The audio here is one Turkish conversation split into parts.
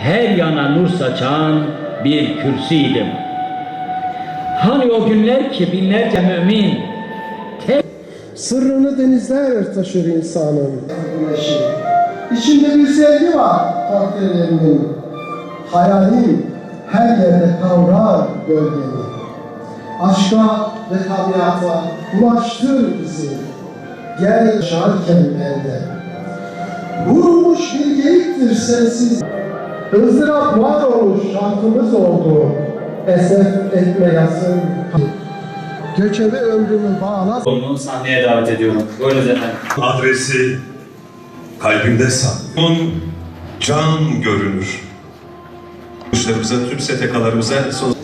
her yana nur saçan bir kürsüydüm. Hani o günler ki binlerce mümin sırrını denizler taşır insanın güneşi. İçinde bir sevgi var takdirlerinin. Hayalim her yerde kavrar gölgeni. Aşka ve tabiata ulaştır bizi. Gel şarken elde. Vurulmuş bir geyiktir sensiz. ızdırap var olmuş şarkımız oldu. Esef etme yasın. Göçebe ömrümü bağla. Onu sahneye davet ediyorum. Buyurunuz efendim. Adresi kalbimde saklı. Onun can görünür. Kuşlarımıza, tüm STK'larımıza son...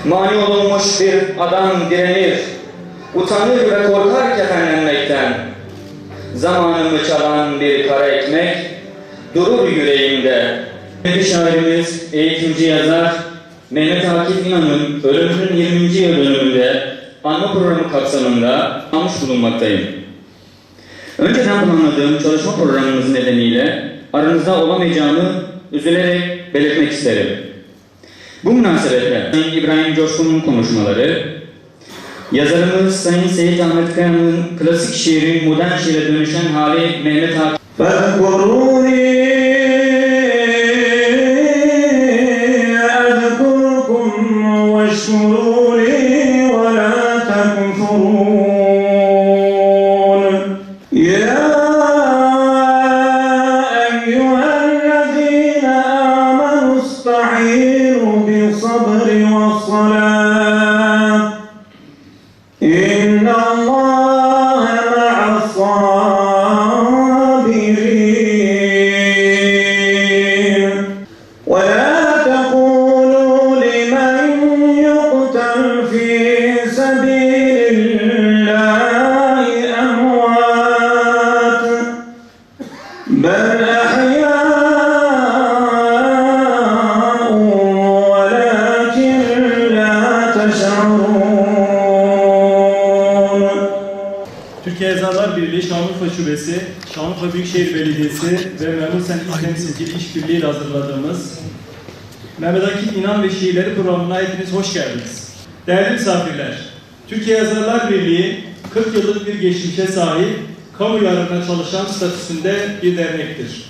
Mani olunmuş bir adam direnir, utanır ve korkar kefenlenmekten. Zamanımı çalan bir kara ekmek durur yüreğimde. Bir şairimiz, eğitimci yazar Mehmet Akif İnan'ın ölümünün 20. yıl dönümünde anma programı kapsamında almış bulunmaktayım. Önceden planladığım çalışma programımız nedeniyle aranızda olamayacağımı üzülerek belirtmek isterim. Bu münasebetle Sayın İbrahim Coşkun'un konuşmaları, yazarımız Sayın Seyit Ahmet Kaya'nın klasik şiirin modern şiire dönüşen hali Mehmet Akif Türkiye Yazarlar Birliği Şanlıurfa Şubesi, Şanlıurfa Büyükşehir Belediyesi ve Memur Sen İl Temsilciliği İşbirliği ile hazırladığımız Mehmet Akif İnan ve Şiirleri programına hepiniz hoş geldiniz. Değerli misafirler, Türkiye Yazarlar Birliği 40 yıllık bir geçmişe sahip, kamu yararına çalışan statüsünde bir dernektir.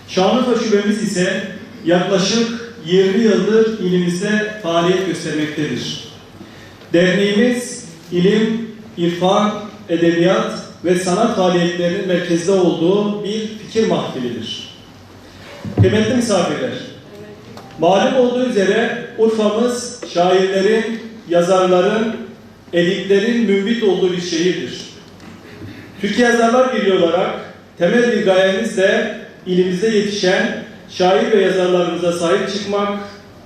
Şanlıurfa Şubemiz ise yaklaşık 20 yıldır ilimizde faaliyet göstermektedir. Derneğimiz ilim, irfan, edebiyat ve sanat faaliyetlerinin merkezde olduğu bir fikir mahfilidir. Kıymetli misafirler, malum olduğu üzere Urfa'mız şairlerin, yazarların, ediplerin mümbit olduğu bir şehirdir. Türkiye Yazarlar Birliği olarak temel bir gayemiz de ilimizde yetişen şair ve yazarlarımıza sahip çıkmak,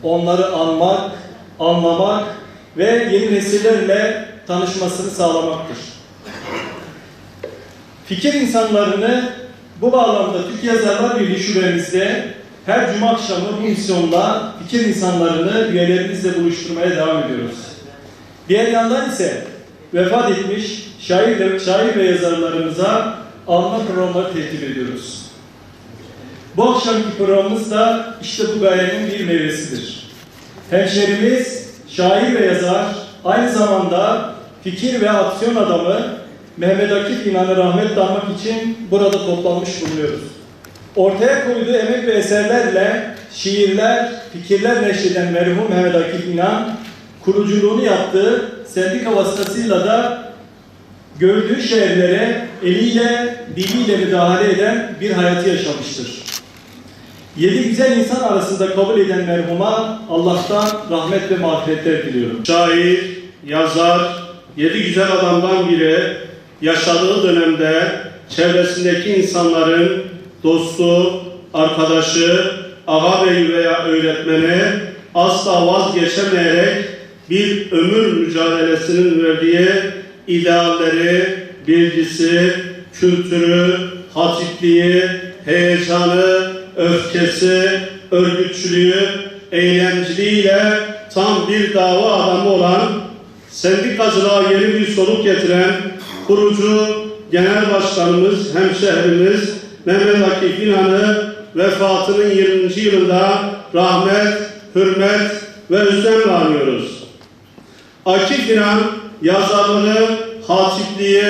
onları anmak, anlamak ve yeni nesillerle tanışmasını sağlamaktır. Fikir insanlarını bu bağlamda Türkiye Yazarlar Birliği şubemizde her cuma akşamı bu misyonla fikir insanlarını üyelerimizle buluşturmaya devam ediyoruz. Diğer yandan ise vefat etmiş şair ve yazarlarımıza anma programları tertip ediyoruz. Bu akşamki programımız da işte bu gayenin bir meyvesidir. Hemşerimiz, şair ve yazar, aynı zamanda fikir ve aksiyon adamı Mehmet Akif İnan'ı rahmetle anmak için burada toplanmış bulunuyoruz. Ortaya koyduğu emek ve eserlerle şiirler, fikirler neşreden merhum Mehmet Akif İnan, kuruculuğunu yaptığı sendika vasıtasıyla da gördüğü şehirlere eliyle, diliyle müdahale eden bir hayatı yaşamıştır. 7 güzel insan arasında kabul eden merhuma Allah'tan rahmet ve mağfiretler diliyorum. Şair, yazar, 7 güzel adamdan biri yaşadığı dönemde çevresindeki insanların dostu, arkadaşı, ağabeyi veya öğretmeni asla vazgeçemeyerek bir ömür mücadelesinin verdiği idealleri, bilgisi, kültürü, hatipliği, heyecanı, öfkesi, örgütçülüğü, eylemciliğiyle tam bir dava adamı olan, sendikacılığa yeni bir soluk getiren kurucu genel başkanımız, hemşehrimiz Mehmet Akif İnan'ı vefatının 20. yılında rahmet, hürmet ve özlemle anıyoruz. Akif İnan, yazarlığı, hatipliği,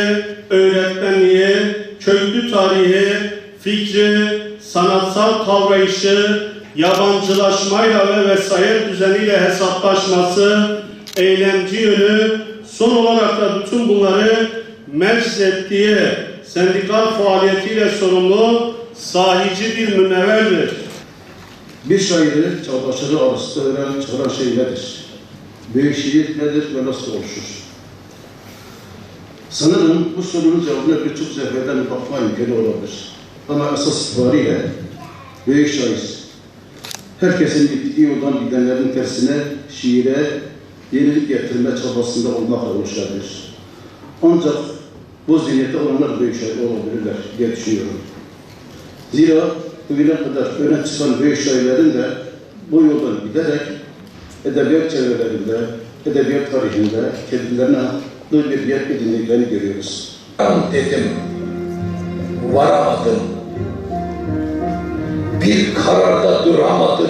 öğretmenliği, köklü tarihi, fikri, sanatsal kavrayışı, yabancılaşmayla ve vesayet düzeniyle hesaplaşması, eylemci yönü, son olarak da bütün bunları meclis ettiği sendikal faaliyetiyle sorumlu sahici bir münevverdir. Bir şairi çağdaşları arasında çağıran şey nedir? Büyük şiir nedir ve nasıl oluşur? Sanırım bu sorunun cevabına birçok seferden bakma imkanı olabilir. Ama esas itibariyle büyük şair, herkesin gittiği yoldan gidenlerin tersine şiire yenilik getirme çabasında olmakla oluşabilir. Ancak bu zihniyette olanlar büyük şair olabilirler diye düşünüyorum. Zira bugüne kadar öne çıkan büyük şairlerin de bu yoldan giderek edebiyat çevrelerinde, edebiyat tarihinde kendilerine haklı bir yer edindiklerini görüyoruz. Dedim, varamadım. Bir kararda duramadım.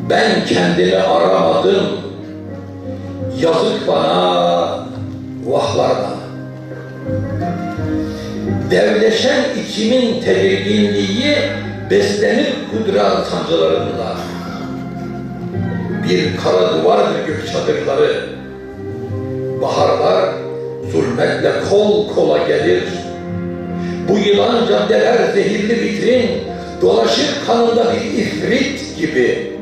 Ben kendini aramadım. Yazık bana, vahlar bana. Devleşen içimin tedirginliği beslenir kudret sancılarında. Bir kara duvardır gök çadırları. Baharlar zulmetle kol kola gelir. Bu yılan caddeler zehirli vitrin, dolaşır kanında bir ifrit gibi.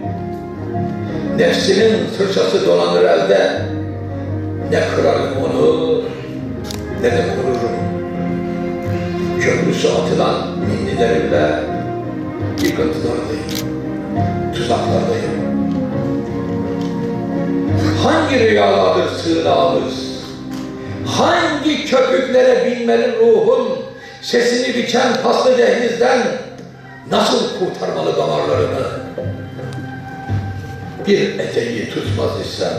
Nefsinin sırçası dolanır elde. Ne kırarım onu, ne de kururum. Köprüsü atılan ninnilerimle yıkıntılardayım, tuzaklardayım. Hangi rüyalardır sığınağımız? Hangi köpüklere binmeli ruhum? Sesini biçen paslı dehlizden nasıl kurtarmalı damarlarını? Bir eteği tutmaz isem,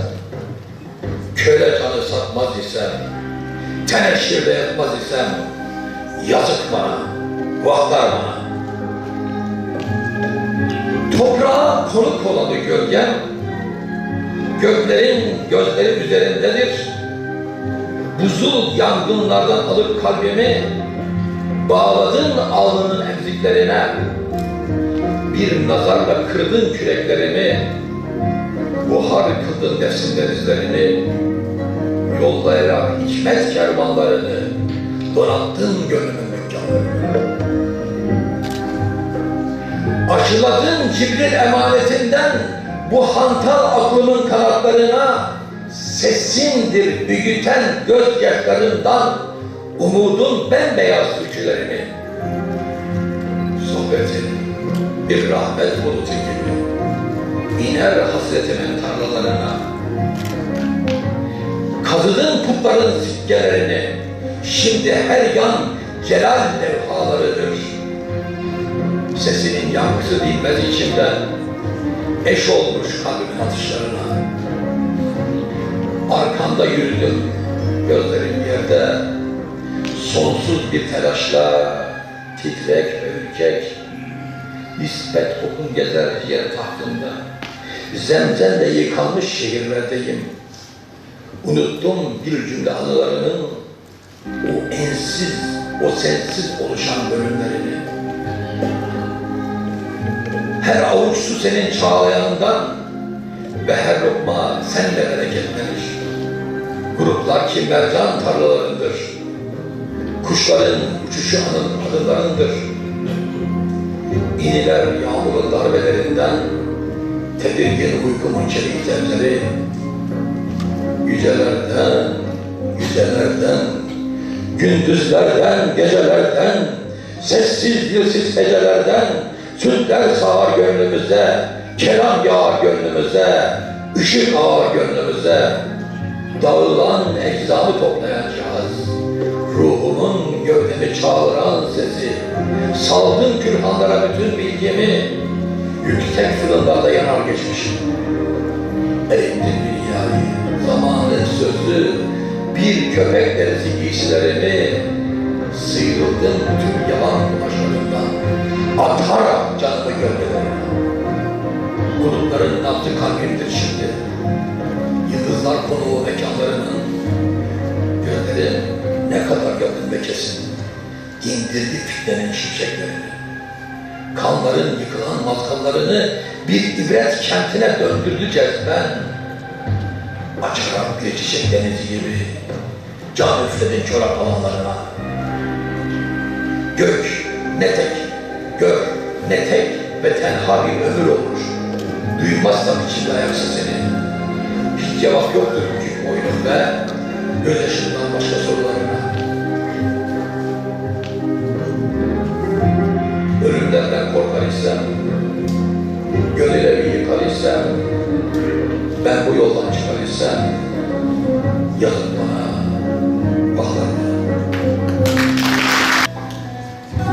köle canı satmaz isem, teneşirde yatmaz isem, yazık bana, vahlar bana. Toprağa konuk olanı gölgem, göklerin gözleri üzerindedir. Buzul yangınlardan alıp kalbimi, bağladın alnının emziklerine. Bir nazarla kırdın küreklerimi, buhar kıldın nefsin denizlerini. Yollayarak hikmet kervanlarını, donattın gönlümün mükkanlarını. Aşıladın Cibril emanetinden bu hantal aklımın kanatlarına, sesindir büyüten gözyaşlarından umudun bembeyaz türkülerini. Sohbetin bir rahmet bulutu gibi iner hasretimin tarlalarına. Kazıdın putların sikkelerini, şimdi her yan celal levhalarıdır. Sesinin yankısı dinmez içimden, eş olmuş kalbimin atışlarına. Arkanda yürüdüm, gözlerim yerde, sonsuz bir telaşla, titrek ve ürkek, nispet kokun gezer yer tahtında, zemzemle yıkanmış şehirlerdeyim. Unuttum bir cümle anılarının, o ensiz, o sensiz oluşan bölümlerini. Her avuç su senin çağlayanından ve her lokma senle bereketlenir. Gruplar ki mercan tarlalarındır. Kuşların uçuşu adımlarındır. İniler yağmurun darbelerinden, tedirgin uykumun çelik telleri. Yücelerden, yücelerden, gündüzlerden, gecelerden, sessiz dilsiz hecelerden, sütler sağar gönlümüze, kelam yağar gönlümüze, ışık ağar gönlümüze. Dağılan eczamı toplayan cihaz, ruhumun gövdemi çağıran sesi, saldım külhanlara bütün bilgimi, yüksek fırınlarda yanar geçmişim. Eğittim dünyayı, zamanın sözü, bir köpek derisi giysilerimi, sıyrıldım tüm yalan kumaşlarından, atarak canımı gölgelerine. Bulutların nabzı kalbimdir şimdi. Yıldızlar konuğu mekanlarının, gözlerim ne kadar yakın ve kesin, indirdi fitnenin şimşeklerini. Kanların yıkılan mazgallarını bir ibret kentine döndürdü cezben. Açarak bir çiçek denizi gibi can üfledi çorak alanlarına. Gök ne tek ve tenha bir ömür olmuş. Duymazsam içimde ayaksın seni. Hiç cevap yoktur bugün boynum ve gözyaşından başka sorularına. Ölümden ben korkar isem, gönülleri yıkar isem, ben bu yoldan çıkar isem, yazın bana, baklar bana.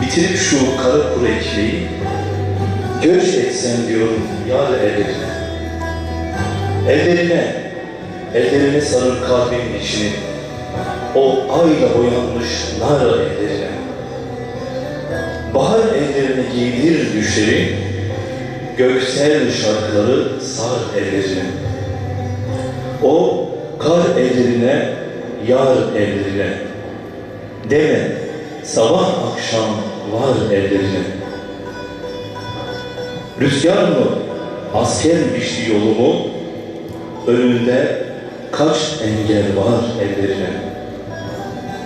Bitirip şu kara kuru ekmeği, göç etsem diyorum yar ellerine. Ellerine sarır kalbimin içini, o ayla boyanmış nar ellerine. Bahar ellerine giydir düşleri, göksel şarkıları sar ellerine. O kar ellerine, yar ellerine. Deme, sabah akşam var ellerine. Rüzgar mı, asker biçti yolumu, önünde kaç engel var ellerine.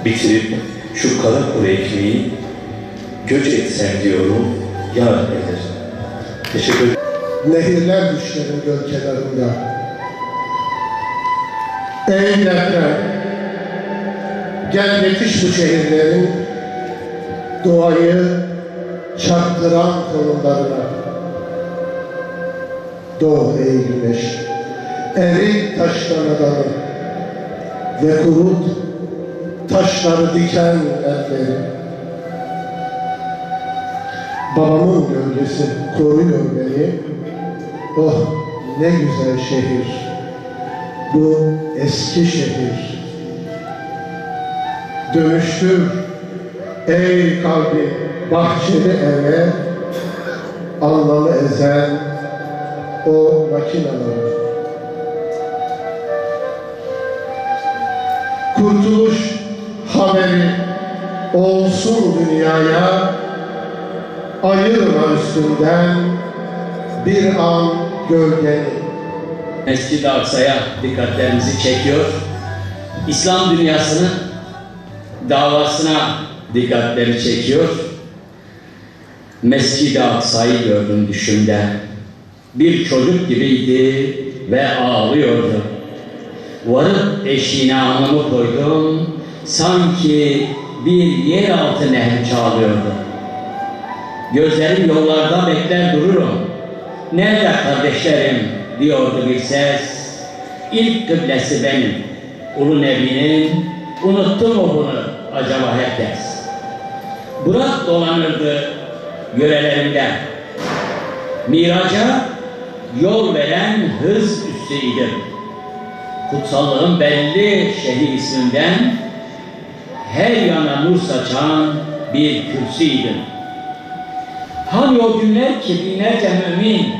Bitirip şu kara kuru ekmeği, göç etsem diyorum yar ellerine. Teşekkür ederim. Nehirler düşlerin göl kenarında. Ey deprem, gel yetiş bu şehirlerin doğayı çarptıran konumlarına. Doğ ey güneş, eri taştan adamı ve kurut taşları diken elleri. Babamın gölgesi koruyor beni. Oh ne güzel şehir, bu eski şehir. Dönüştür ey kalbi bahçeli eve, anlamı ezen o makinaları. Kurtuluş haberi olsun dünyaya, ayırma üstünden bir an gölgeni. Mescid-i Aksa'ya dikkatlerimizi çekiyor. İslam dünyasının davasına dikkatleri çekiyor. Mescid-i Aksa'yı gördüm düşümde. Bir çocuk gibiydi ve ağlıyordu. Varıp eşiğine anamı koydum. Sanki bir yeraltı nehri çağlıyordu. Gözlerim yollarda bekler dururum. Nerede kardeşlerim diyordu bir ses. İlk kıblesi benim. Ulu Nebi'nin, unuttu mu bunu acaba herkes? Burak dolanırdı yörelerinde. Miraca yol veren hız üssüydüm. Kutsallığım belli şehir isminden, her yana nur saçan bir kürsüydüm. Hani o günler ki binlerce mümin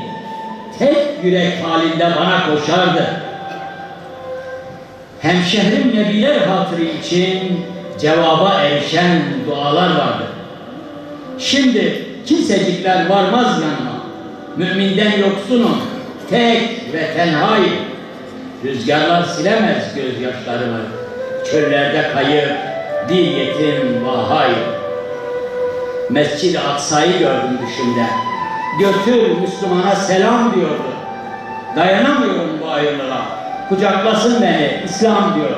tek yürek halinde bana koşardı. Hemşehrim nebiler hatırı için cevaba erişen dualar vardı. Şimdi kimsecikler varmaz yanıma. Müminden yoksunum, tek ve tenhayım. Rüzgarlar silemez gözyaşlarımı. Çöllerde kayıp bir yetim vahayım. Mescid-i Aksa'yı gördüm düşümde. Götür Müslümana selam diyordu. Dayanamıyorum bu ayrılığa. Kucaklasın beni İslam diyor.